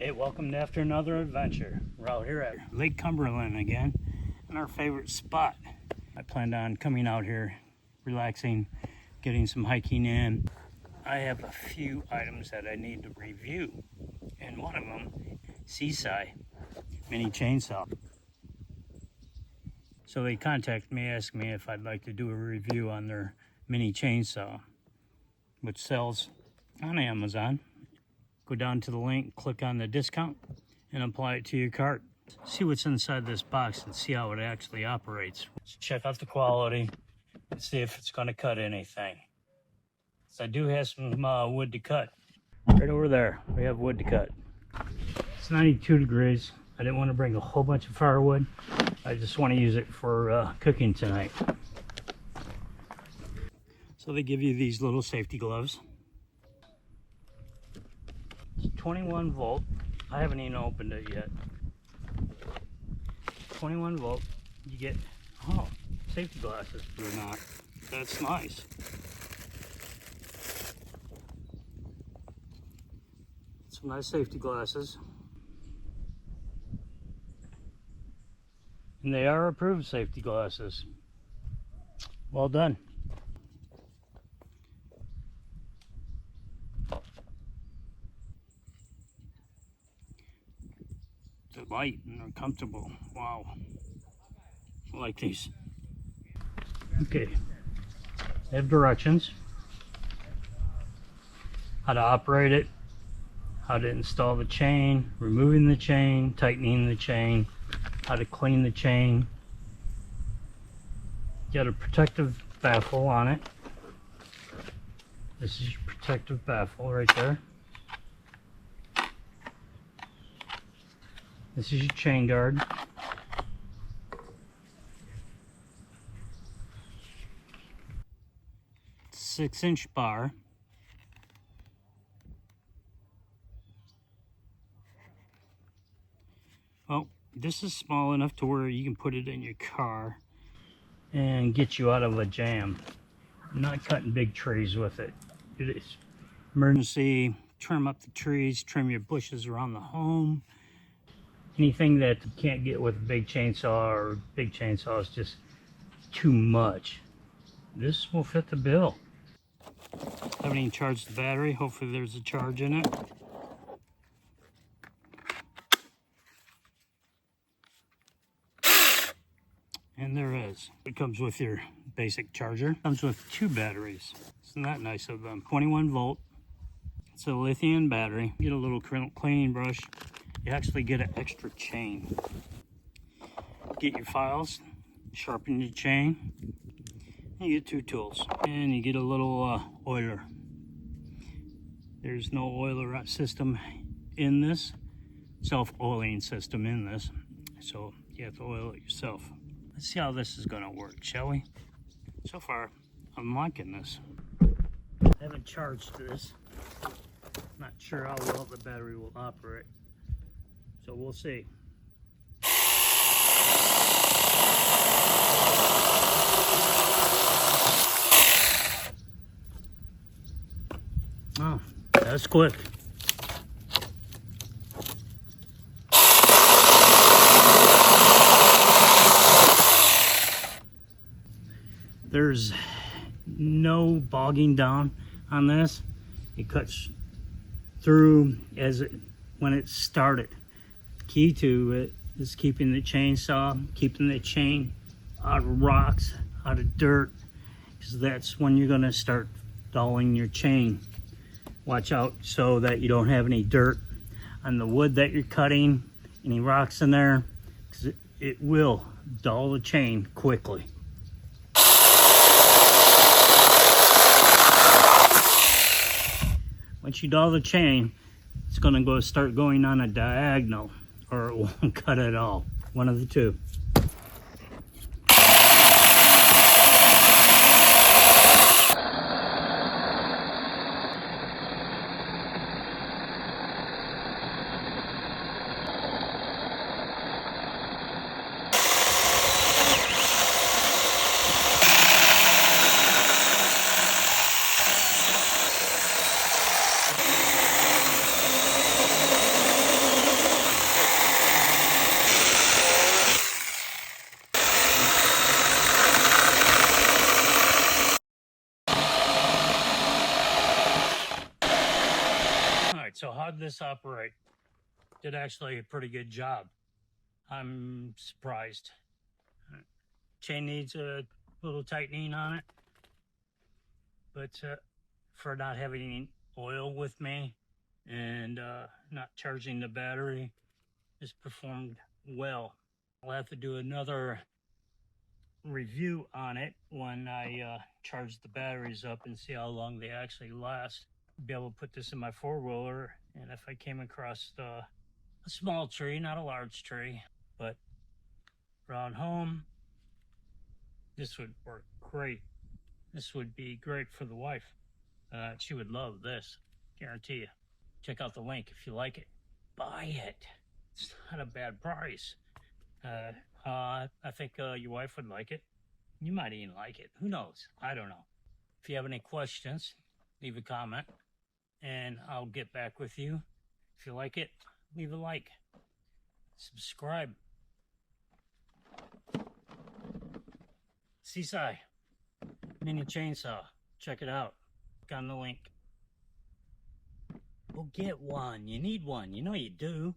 Hey, welcome to After Another Adventure. We're out here at Lake Cumberland again, in our favorite spot. I planned on coming out here, relaxing, getting some hiking in. I have a few items that I need to review, and one of them, Seesii mini chainsaw. So they contacted me, asked me if I'd like to do a review on their mini chainsaw, which sells on Amazon. Go down to the link, click on the discount, and apply it to your cart. See what's inside this box and see how it actually operates. Let's check out the quality and see if it's going to cut anything. So I do have some wood to cut. Right over there, we have wood to cut. It's 92 degrees. I didn't want to bring a whole bunch of firewood. I just want to use it for cooking tonight. So they give you these little safety gloves. 21 volt. I haven't even opened it yet. 21 volt. You get safety glasses or not. That's nice. Some nice safety glasses. And they are approved safety glasses. Well done. They're light and they're comfortable. Wow. I like these. Okay. They have directions. How to operate it. How to install the chain. Removing the chain. Tightening the chain. How to clean the chain. Got a protective baffle on it. This is your protective baffle right there. This is your chain guard. It's a 6-inch bar. Well, this is small enough to where you can put it in your car and get you out of a jam. I'm not cutting big trees with it. It is emergency, trim up the trees, trim your bushes around the home. Anything that you can't get with a big chainsaw, or big chainsaw is just too much. This will fit the bill. I haven't even charged the battery. Hopefully there's a charge in it. And there is. It comes with your basic charger. It comes with 2 batteries. Isn't that nice of them? 21 volt. It's a lithium battery. You get a little cleaning brush. You actually get an extra chain. Get your files, sharpen your chain, and you get 2 tools. And you get a little oiler. There's no oiler system in this, self-oiling system in this, so you have to oil it yourself. Let's see how this is going to work, shall we? So far, I'm liking this. I haven't charged this. Not sure how well the battery will operate. So we'll see. Oh, that's quick. There's no bogging down on this. It cuts through when it started. Key to it is keeping the chainsaw, keeping the chain out of rocks, out of dirt, because that's when you're going to start dulling your chain. Watch out so that you don't have any dirt on the wood that you're cutting, any rocks in there, because it will dull the chain quickly. Once you dull the chain, it's going to start going on a diagonal, or it won't cut at all. One of the two. So how'd this operate? Did actually a pretty good job. I'm surprised. Chain needs a little tightening on it, but for not having oil with me and not charging the battery, this performed well. I'll have to do another review on it when I charge the batteries up and see how long they actually last. Be able to put this in my four-wheeler, and if I came across a small tree, not a large tree, but around home, this would work great. This would be great for the wife. She would love this, guarantee you. Check out the link if you like it. Buy it. It's not a bad price. I think your wife would like it. You might even like it. Who knows? I don't know. If you have any questions, leave a comment and I'll get back with you. If you like it, leave a like. Subscribe. Seesii mini chainsaw. Check it out. Click on the link. Go get one. You need one. You know you do.